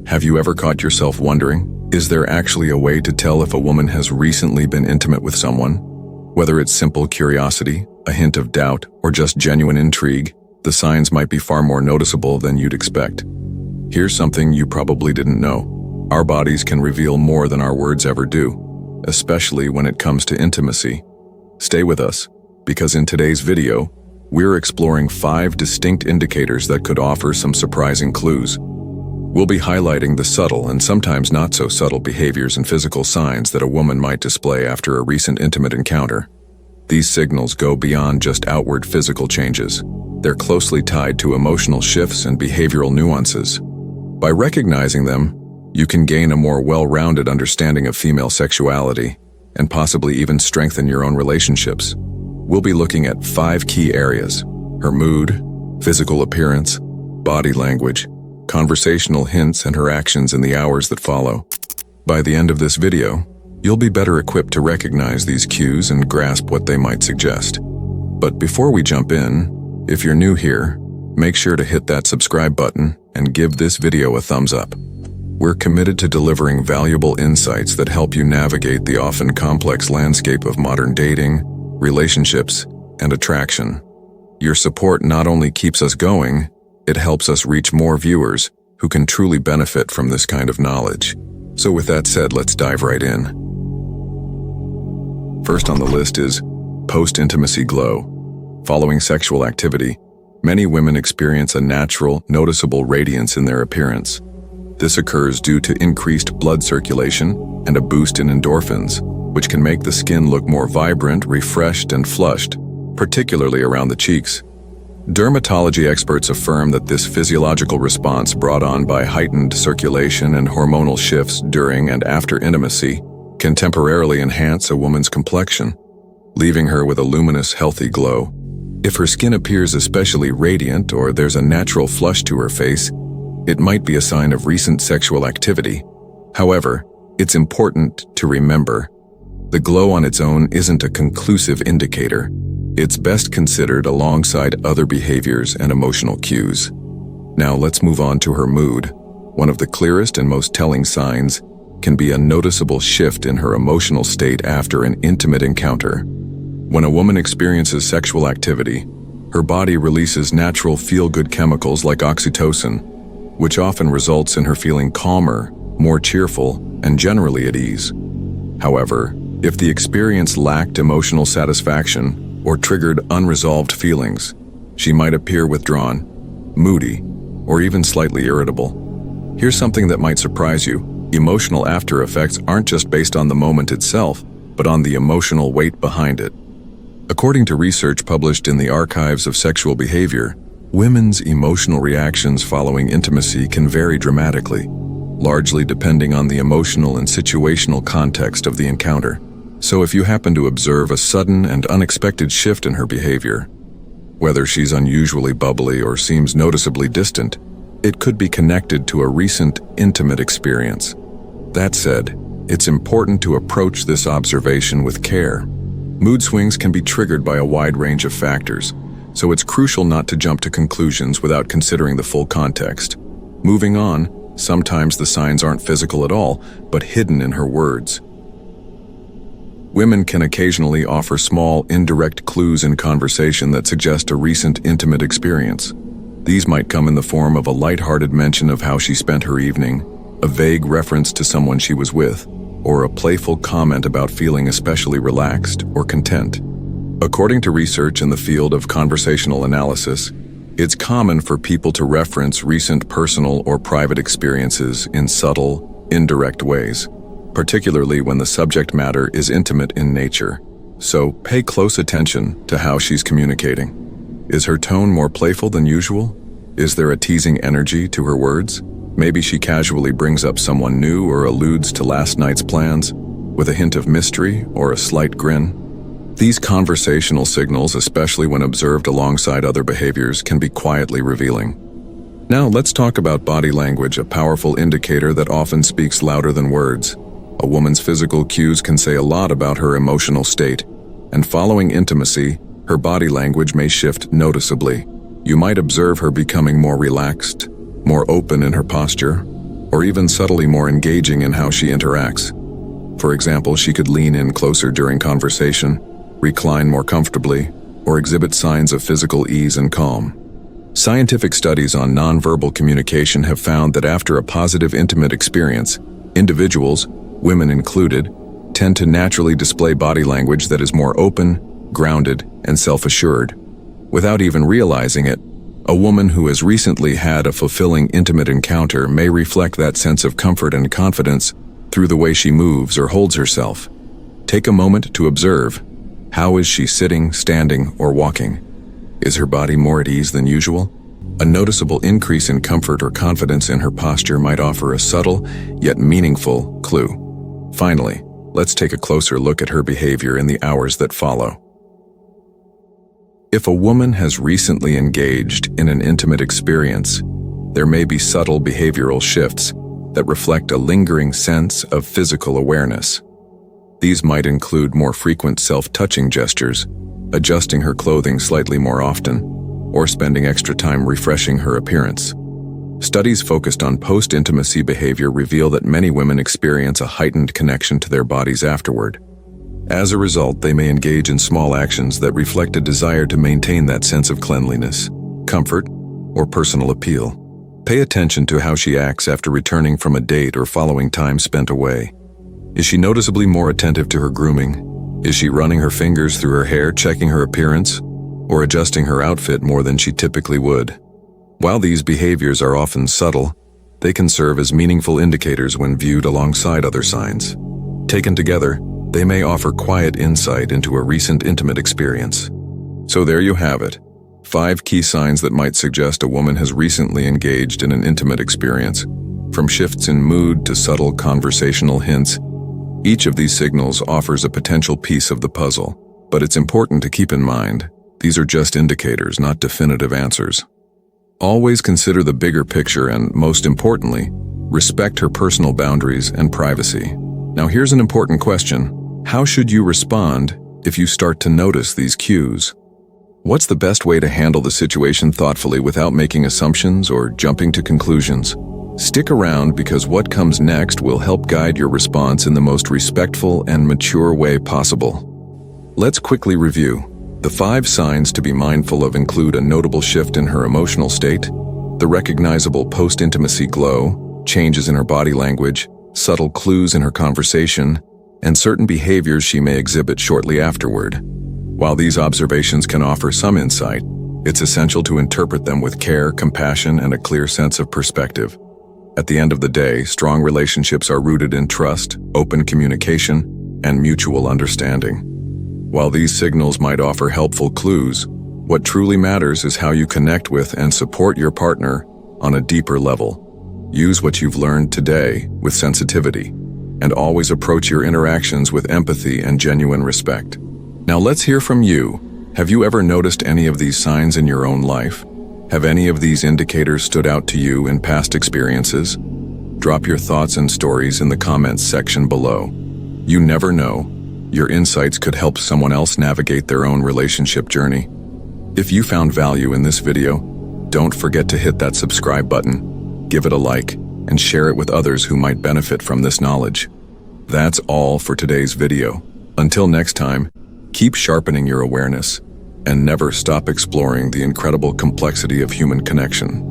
Have you ever caught yourself wondering, is there actually a way to tell if a woman has recently been intimate with someone? Whether it's simple curiosity, a hint of doubt, or just genuine intrigue, the signs might be far more noticeable than you'd expect. Here's something you probably didn't know. Our bodies can reveal more than our words ever do, especially when it comes to intimacy. Stay with us, because in today's video, we're exploring 5 distinct indicators that could offer some surprising clues. We'll be highlighting the subtle and sometimes not so subtle behaviors and physical signs that a woman might display after a recent intimate encounter. These signals go beyond just outward physical changes. They're closely tied to emotional shifts and behavioral nuances. By recognizing them, you can gain a more well-rounded understanding of female sexuality and possibly even strengthen your own relationships. We'll be looking at 5 key areas: her mood, physical appearance, body language, conversational hints, and her actions in the hours that follow. By the end of this video, you'll be better equipped to recognize these cues and grasp what they might suggest. But before we jump in, if you're new here, make sure to hit that subscribe button and give this video a thumbs up. We're committed to delivering valuable insights that help you navigate the often complex landscape of modern dating, relationships, and attraction. Your support not only keeps us going, it helps us reach more viewers who can truly benefit from this kind of knowledge. So with that said, let's dive right in. First on the list is post-intimacy glow. Following sexual activity, many women experience a natural, noticeable radiance in their appearance. This occurs due to increased blood circulation and a boost in endorphins, which can make the skin look more vibrant, refreshed, and flushed, particularly around the cheeks. Dermatology experts affirm that this physiological response brought on by heightened circulation and hormonal shifts during and after intimacy can temporarily enhance a woman's complexion, leaving her with a luminous, healthy glow. If her skin appears especially radiant or there's a natural flush to her face, it might be a sign of recent sexual activity. However, it's important to remember, the glow on its own isn't a conclusive indicator. It's best considered alongside other behaviors and emotional cues. Now let's move on to her mood. One of the clearest and most telling signs can be a noticeable shift in her emotional state after an intimate encounter. When a woman experiences sexual activity, her body releases natural feel-good chemicals like oxytocin, which often results in her feeling calmer, more cheerful, and generally at ease. However, if the experience lacked emotional satisfaction or triggered unresolved feelings, she might appear withdrawn, moody, or even slightly irritable. Here's something that might surprise you. Emotional after effects aren't just based on the moment itself, but on the emotional weight behind it. According to research published in the Archives of Sexual Behavior, women's emotional reactions following intimacy can vary dramatically, largely depending on the emotional and situational context of the encounter. So if you happen to observe a sudden and unexpected shift in her behavior, whether she's unusually bubbly or seems noticeably distant, it could be connected to a recent intimate experience. That said, it's important to approach this observation with care. Mood swings can be triggered by a wide range of factors, so it's crucial not to jump to conclusions without considering the full context. Moving on, sometimes the signs aren't physical at all, but hidden in her words. Women can occasionally offer small, indirect clues in conversation that suggest a recent intimate experience. These might come in the form of a lighthearted mention of how she spent her evening, a vague reference to someone she was with, or a playful comment about feeling especially relaxed or content. According to research in the field of conversational analysis, it's common for people to reference recent personal or private experiences in subtle, indirect ways, particularly when the subject matter is intimate in nature. So pay close attention to how she's communicating. Is her tone more playful than usual? Is there a teasing energy to her words? Maybe she casually brings up someone new or alludes to last night's plans, with a hint of mystery or a slight grin. These conversational signals, especially when observed alongside other behaviors, can be quietly revealing. Now let's talk about body language, a powerful indicator that often speaks louder than words. A woman's physical cues can say a lot about her emotional state, and following intimacy, her body language may shift noticeably. You might observe her becoming more relaxed, more open in her posture, or even subtly more engaging in how she interacts. For example, she could lean in closer during conversation, recline more comfortably, or exhibit signs of physical ease and calm. Scientific studies on nonverbal communication have found that after a positive intimate experience, individuals, women included, tend to naturally display body language that is more open, grounded, and self-assured. Without even realizing it, a woman who has recently had a fulfilling intimate encounter may reflect that sense of comfort and confidence through the way she moves or holds herself. Take a moment to observe. How is she sitting, standing, or walking? Is her body more at ease than usual? A noticeable increase in comfort or confidence in her posture might offer a subtle, yet meaningful clue. Finally, let's take a closer look at her behavior in the hours that follow. If a woman has recently engaged in an intimate experience, there may be subtle behavioral shifts that reflect a lingering sense of physical awareness. These might include more frequent self-touching gestures, adjusting her clothing slightly more often, or spending extra time refreshing her appearance. Studies focused on post-intimacy behavior reveal that many women experience a heightened connection to their bodies afterward. As a result, they may engage in small actions that reflect a desire to maintain that sense of cleanliness, comfort, or personal appeal. Pay attention to how she acts after returning from a date or following time spent away. Is she noticeably more attentive to her grooming? Is she running her fingers through her hair, checking her appearance, or adjusting her outfit more than she typically would? While these behaviors are often subtle, they can serve as meaningful indicators when viewed alongside other signs. Taken together, they may offer quiet insight into a recent intimate experience. So there you have it, 5 key signs that might suggest a woman has recently engaged in an intimate experience. From shifts in mood to subtle conversational hints, each of these signals offers a potential piece of the puzzle. But it's important to keep in mind, these are just indicators, not definitive answers. Always consider the bigger picture and, most importantly, respect her personal boundaries and privacy. Now here's an important question. How should you respond if you start to notice these cues? What's the best way to handle the situation thoughtfully without making assumptions or jumping to conclusions? Stick around because what comes next will help guide your response in the most respectful and mature way possible. Let's quickly review. The 5 signs to be mindful of include a notable shift in her emotional state, the recognizable post-intimacy glow, changes in her body language, subtle clues in her conversation, and certain behaviors she may exhibit shortly afterward. While these observations can offer some insight, it's essential to interpret them with care, compassion, and a clear sense of perspective. At the end of the day, strong relationships are rooted in trust, open communication, and mutual understanding. While these signals might offer helpful clues, what truly matters is how you connect with and support your partner on a deeper level. Use what you've learned today with sensitivity, and always approach your interactions with empathy and genuine respect. Now let's hear from you. Have you ever noticed any of these signs in your own life? Have any of these indicators stood out to you in past experiences? Drop your thoughts and stories in the comments section below. You never know, your insights could help someone else navigate their own relationship journey. If you found value in this video, don't forget to hit that subscribe button, give it a like, and share it with others who might benefit from this knowledge. That's all for today's video. Until next time, keep sharpening your awareness and never stop exploring the incredible complexity of human connection.